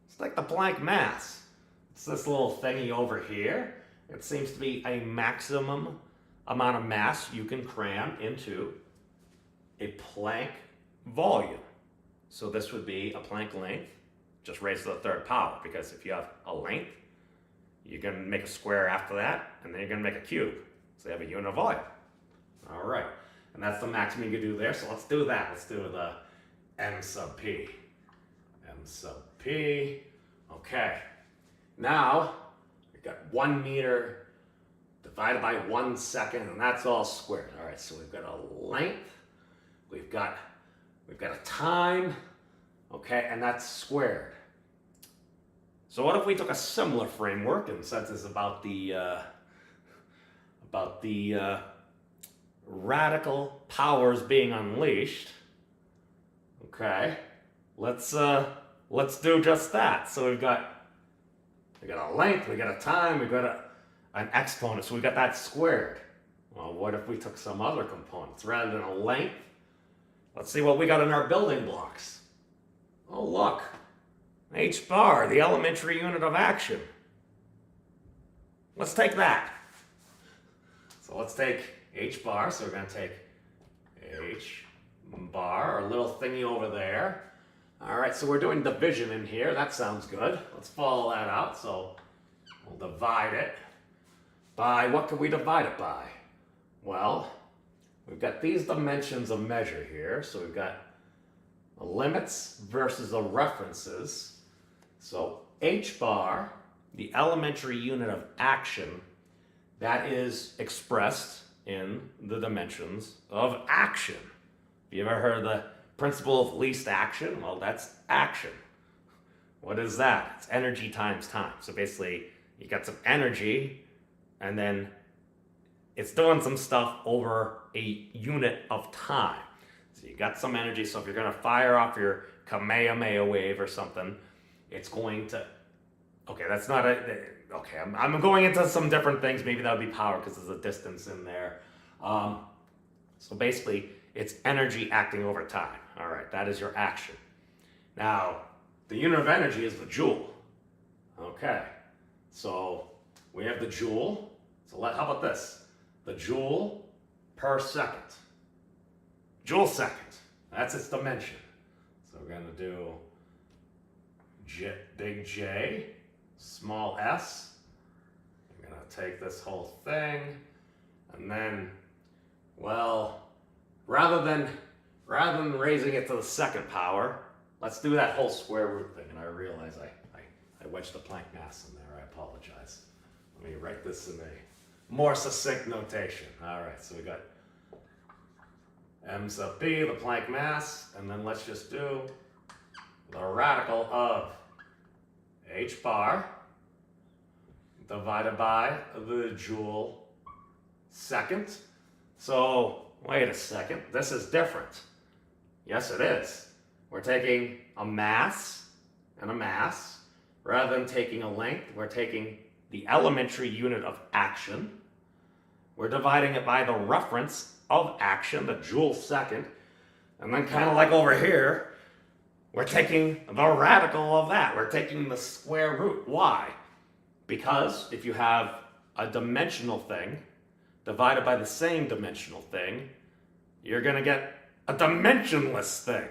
it's like the Planck mass. It's this little thingy over here. It seems to be a maximum amount of mass you can cram into a Planck volume. So this would be a Planck length, just raised to the 3rd power, because if you have a length, you're going to make a square after that, and then you're going to make a cube. So you have a unit of volume. All right, and that's the maximum you can do there, so let's do that. Let's do the m sub p. M sub p. Okay, now we've got 1 meter divided by 1 second, and that's all squared. All right, so we've got a length, we've got a time, okay, and that's squared. So what if we took a similar framework, and since it's about the radical powers being unleashed, okay, let's do just that. So we got a length, we got a time, we got an exponent, so we got that squared. Well, what if we took some other components rather than a length? Let's see what we got in our building blocks. Oh, look. H bar, the elementary unit of action. Let's take that. So let's take H bar. So we're going to take H bar, our little thingy over there. All right, so we're doing division in here. That sounds good. Let's follow that out. So we'll divide it by, what can we divide it by? Well, we've got these dimensions of measure here. So we've got the limits versus the references. So H bar, the elementary unit of action, that is expressed in the dimensions of action. Have you ever heard of the principle of least action? Well, that's action. What is that? It's energy times time. So basically, you got some energy, and then it's doing some stuff over a unit of time. So you got some energy, so if you're going to fire off your Kamehameha wave or something, it's going to... Okay, that's not a... Okay, I'm going into some different things. Maybe that would be power because there's a distance in there. So basically, it's energy acting over time. All right, that is your action. Now, the unit of energy is the joule. Okay, so we have the joule. So how about this? The joule per second. Joule second. That's its dimension. So we're going to do big J, small s. I'm going to take this whole thing, and then, well, rather than raising it to the second power, let's do that whole square root thing. And I realize I wedged the Planck mass in there. I apologize. Let me write this in a more succinct notation. All right, so we got m sub b, the Planck mass, and then let's just do the radical of h bar divided by the joule second. So, wait a second, this is different. Yes, it is. We're taking a mass and a mass. Rather than taking a length, we're taking the elementary unit of action. We're dividing it by the reference of action, the joule second. And then kind of like over here, we're taking the radical of that. We're taking the square root. Why? Because if you have a dimensional thing divided by the same dimensional thing, you're going to get a dimensionless thing.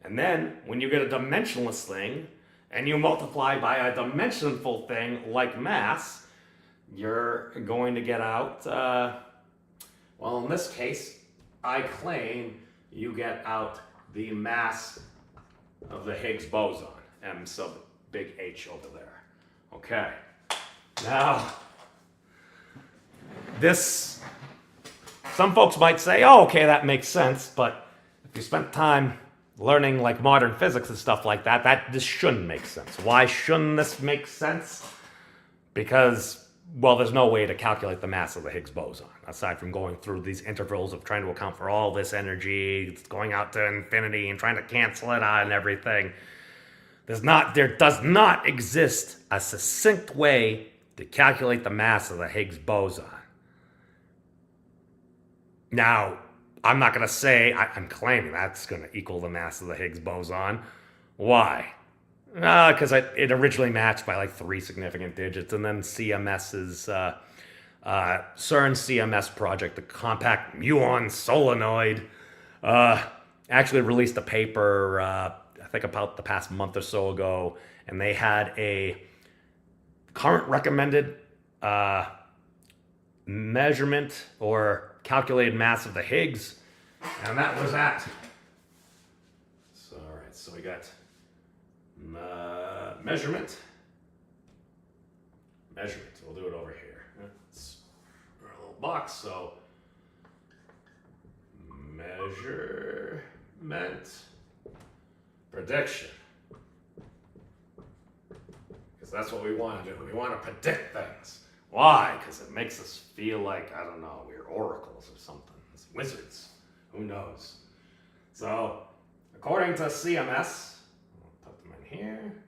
And then when you get a dimensionless thing and you multiply by a dimensionful thing like mass, you're going to get out, well, in this case, I claim you get out the mass of the Higgs boson, m sub big H over there. Okay. Now, this, some folks might say, oh, okay, that makes sense, but if you spent time learning like modern physics and stuff like that, this shouldn't make sense. Why shouldn't this make sense? Because, well, there's no way to calculate the mass of the Higgs boson, aside from going through these intervals of trying to account for all this energy, going out to infinity and trying to cancel it out and everything. There does not exist a succinct way to calculate the mass of the Higgs boson. Now, I'm not going to say, I'm claiming that's going to equal the mass of the Higgs boson. Why? Because it originally matched by like 3 significant digits, and then CMS's, CERN CMS project, the compact muon solenoid, actually released a paper, I think about the past month or so ago, and they had a current recommended measurement or calculated mass of the Higgs, and that was at, so all right, so we got measurement, we'll do it over here. It's our little box, so measurement, prediction, because that's what we want to do. We want to predict things. Why? Because it makes us feel like, I don't know, we're oracles or something. It's wizards. Who knows? So, according to CMS, I'll put them in here.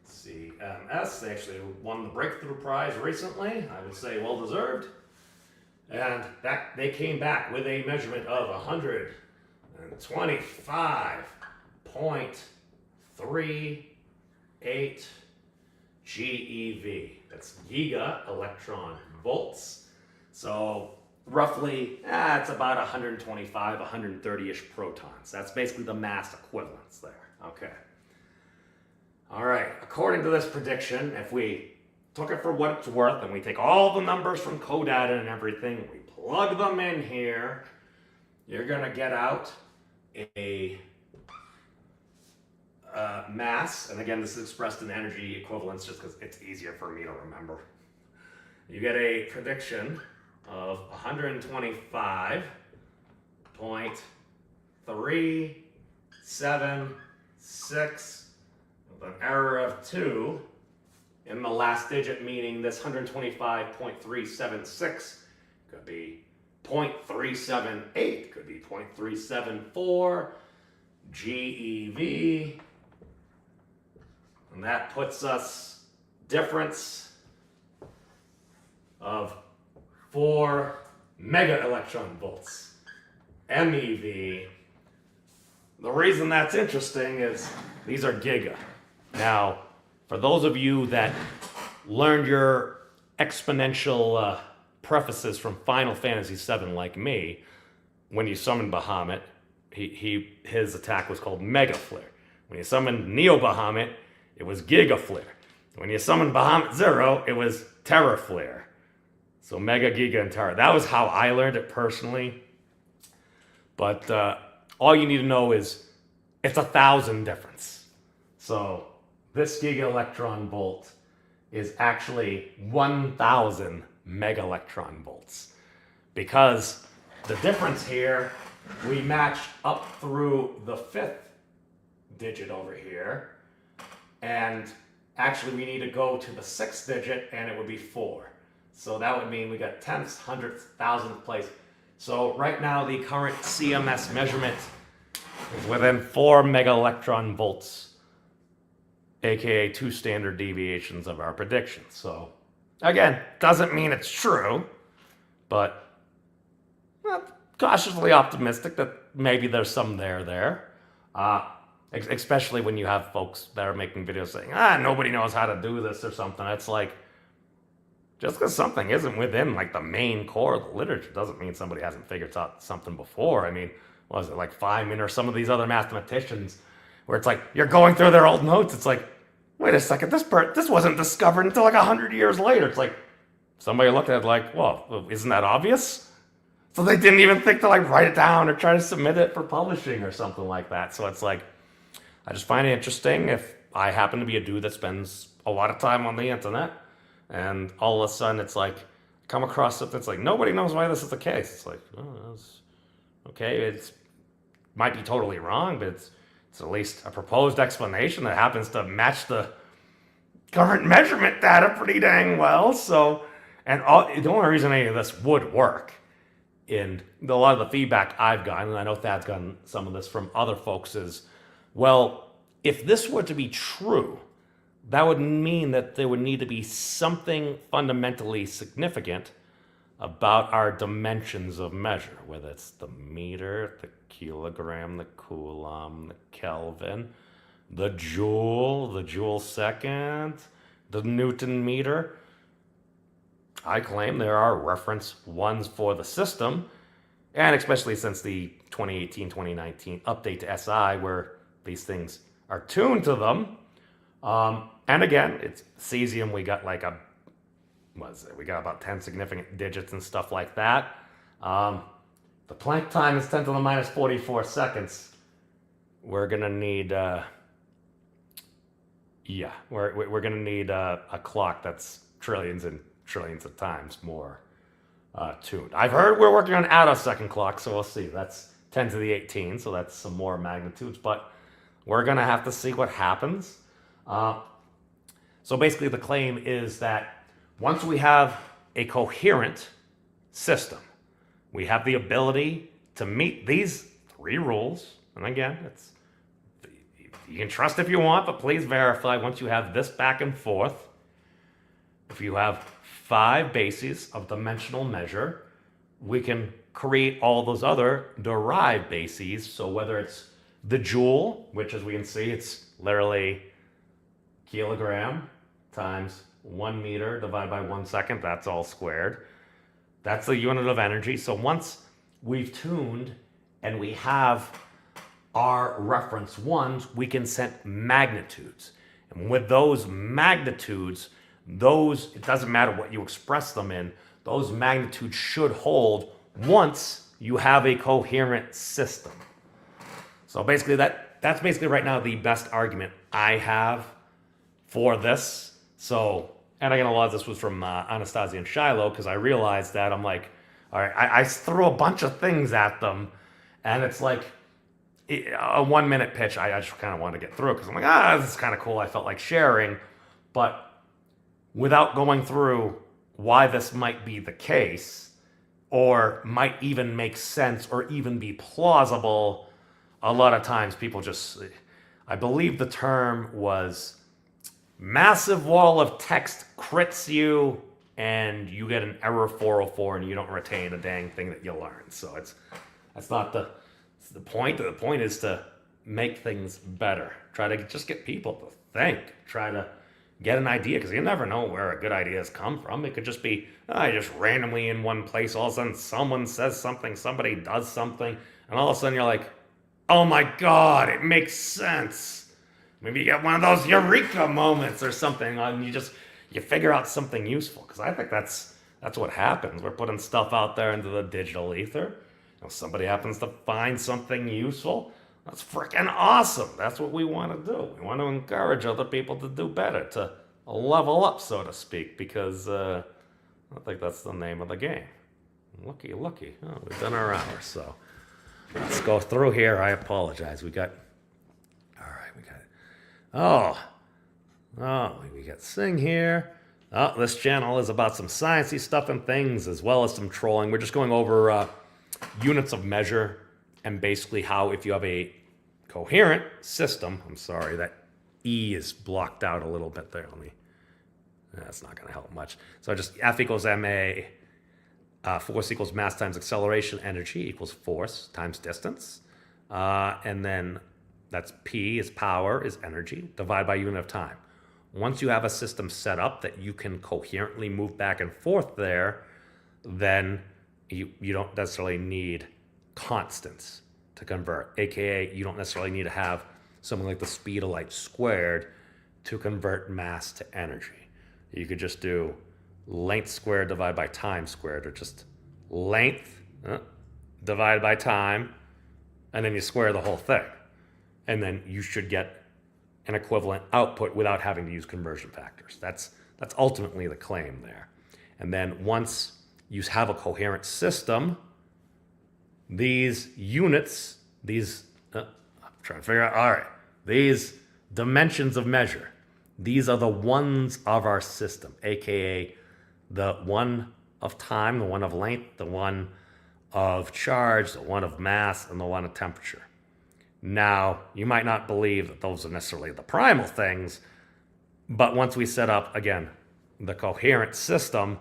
CMS, they actually won the Breakthrough Prize recently. I would say well deserved. And they came back with a measurement of 125.38 GeV. That's giga electron volts. So roughly, it's about 125, 130-ish protons. That's basically the mass equivalence there. Okay. All right. According to this prediction, if we took it for what it's worth and we take all the numbers from CODATA and everything, we plug them in here, you're going to get out a mass, and again, this is expressed in energy equivalence just because it's easier for me to remember. You get a prediction of 125.376 with an error of 2 in the last digit, meaning this 125.376 could be 0.378, could be 0.374 GeV, and that puts us difference of 4 mega electron volts. MeV. The reason that's interesting is these are giga. Now, for those of you that learned your exponential prefaces from Final Fantasy VII like me, when you summoned Bahamut, his attack was called Mega Flare. When you summoned Neo Bahamut, it was Giga Flare. When you summoned Bahamut Zero, it was Terra Flare. So Mega, Giga, and Terra. That was how I learned it personally. But all you need to know is it's 1,000 difference. So this giga electron volt is actually 1,000 mega electron volts. Because the difference here, we match up through the 5th digit over here. And actually we need to go to the 6th digit and it would be 4. So that would mean we got tenths, hundredths, thousandth place. So right now the current CMS measurement is within 4 mega electron volts, aka 2 standard deviations of our prediction. So again, doesn't mean it's true, but cautiously optimistic that maybe there's some there. Especially when you have folks that are making videos saying, nobody knows how to do this or something. It's like, just because something isn't within like the main core of the literature doesn't mean somebody hasn't figured out something before. I mean, was it like Feynman or some of these other mathematicians where it's like you're going through their old notes? It's like, wait a second, this wasn't discovered until like 100 years later. It's like somebody looked at it like, well, isn't that obvious? So they didn't even think to like write it down or try to submit it for publishing or something like that. So it's like, I just find it interesting if I happen to be a dude that spends a lot of time on the internet. And all of a sudden, it's like, come across something that's like, nobody knows why this is the case. It's like, okay, it might be totally wrong, but it's at least a proposed explanation that happens to match the current measurement data pretty dang well. So, and the only reason any of this would work, in a lot of the feedback I've gotten, and I know Thad's gotten some of this from other folks, is, well, if this were to be true, that would mean that there would need to be something fundamentally significant about our dimensions of measure, whether it's the meter, the kilogram, the coulomb, the Kelvin, the joule second, the Newton meter. I claim there are reference ones for the system, and especially since the 2018-2019 update to SI, where these things are tuned to them. And again, it's cesium. We got like we got about 10 significant digits and stuff like that. The Planck time is 10 to the minus 44 seconds. We're gonna need, we're gonna need a clock that's trillions and trillions of times more tuned. I've heard we're working on attosecond clock, so we'll see. That's 10 to the 18, so that's some more magnitudes, but we're gonna have to see what happens. So basically the claim is that once we have a coherent system, we have the ability to meet these 3 rules. And again, you can trust if you want, but please verify once you have this back and forth. If you have 5 bases of dimensional measure, we can create all those other derived bases. So whether it's the joule, which as we can see, it's literally kilogram times 1 meter divided by 1 second, that's all squared. That's the unit of energy. So once we've tuned and we have our reference ones, we can set magnitudes. And with those magnitudes, it doesn't matter what you express them in, those magnitudes should hold once you have a coherent system. So basically that's basically right now the best argument I have for this. So, and again, a lot of this was from Anastasia and Shiloh, because I realized that I'm like, all right, I threw a bunch of things at them, and it's like a 1 minute pitch. I just kind of wanted to get through it because I'm like, this is kind of cool. I felt like sharing, but without going through why this might be the case, or might even make sense or even be plausible, a lot of times people just, I believe the term was massive wall of text crits you and you get an error 404 and you don't retain a dang thing that you learned. So that's not the point. The point is to make things better. Try to just get people to think. Try to get an idea, because you never know where a good idea has come from. It could just be just randomly in one place. All of a sudden someone says something, somebody does something, and all of a sudden you're like, oh my God, it makes sense. Maybe you get one of those eureka moments or something, and you figure out something useful. Because I think that's what happens. We're putting stuff out there into the digital ether. Somebody happens to find something useful. That's freaking awesome. That's what we want to do. We want to encourage other people to do better, to level up, so to speak, because I think that's the name of the game. Looky. Oh, we've done our hour, so let's go through here. I apologize. We got we got Sing here. Oh, this channel is about some sciencey stuff and things, as well as some trolling. We're just going over units of measure, and basically how, if you have a coherent system, I'm sorry, that E is blocked out a little bit there. That's not going to help much. So just F equals ma, force equals mass times acceleration, energy equals force times distance. And then that's P is power, is energy, divided by unit of time. Once you have a system set up that you can coherently move back and forth there, then you don't necessarily need constants to convert, aka you don't necessarily need to have something like the speed of light squared to convert mass to energy. You could just do length squared divided by time squared, or just length divided by time, and then you square the whole thing, and then you should get an equivalent output without having to use conversion factors. That's ultimately the claim there. And then once you have a coherent system, these units, I'm trying to figure out, all right, these dimensions of measure, these are the ones of our system, aka the one of time, the one of length, the one of charge, the one of mass, and the one of temperature. Now, you might not believe that those are necessarily the primal things, but once we set up, again, the coherent system,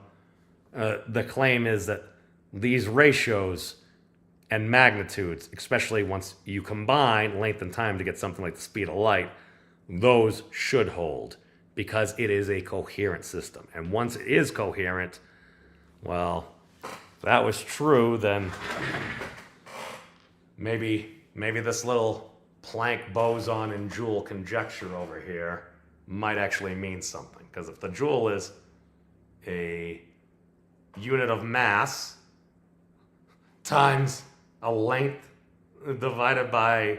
the claim is that these ratios and magnitudes, especially once you combine length and time to get something like the speed of light, those should hold, because it is a coherent system. And once it is coherent, well, if that was true, then maybe this little Planck boson and Joule conjecture over here might actually mean something. Because if the Joule is a unit of mass times a length divided by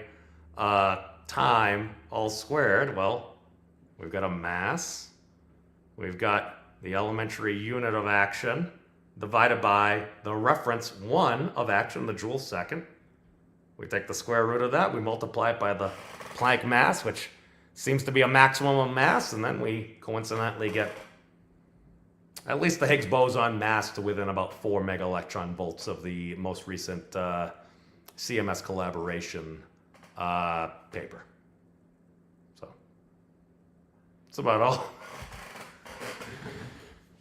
time all squared, well, we've got a mass, we've got the elementary unit of action divided by the reference 1 of action, the joule second. We take the square root of that, we multiply it by the Planck mass, which seems to be a maximum of mass, and then we coincidentally get at least the Higgs boson mass to within about 4 mega electron volts of the most recent CMS collaboration paper. So that's about all.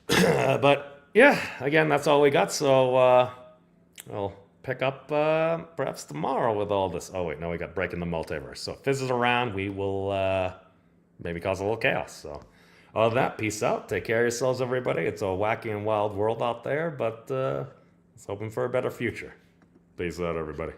But yeah, again, that's all we got. So we'll pick up perhaps tomorrow with all this. Oh wait, no, we got Breaking the Multiverse. So if Fizz is around, we will maybe cause a little chaos. So other than that, peace out. Take care of yourselves, everybody. It's a wacky and wild world out there, but it's hoping for a better future. Peace out, everybody.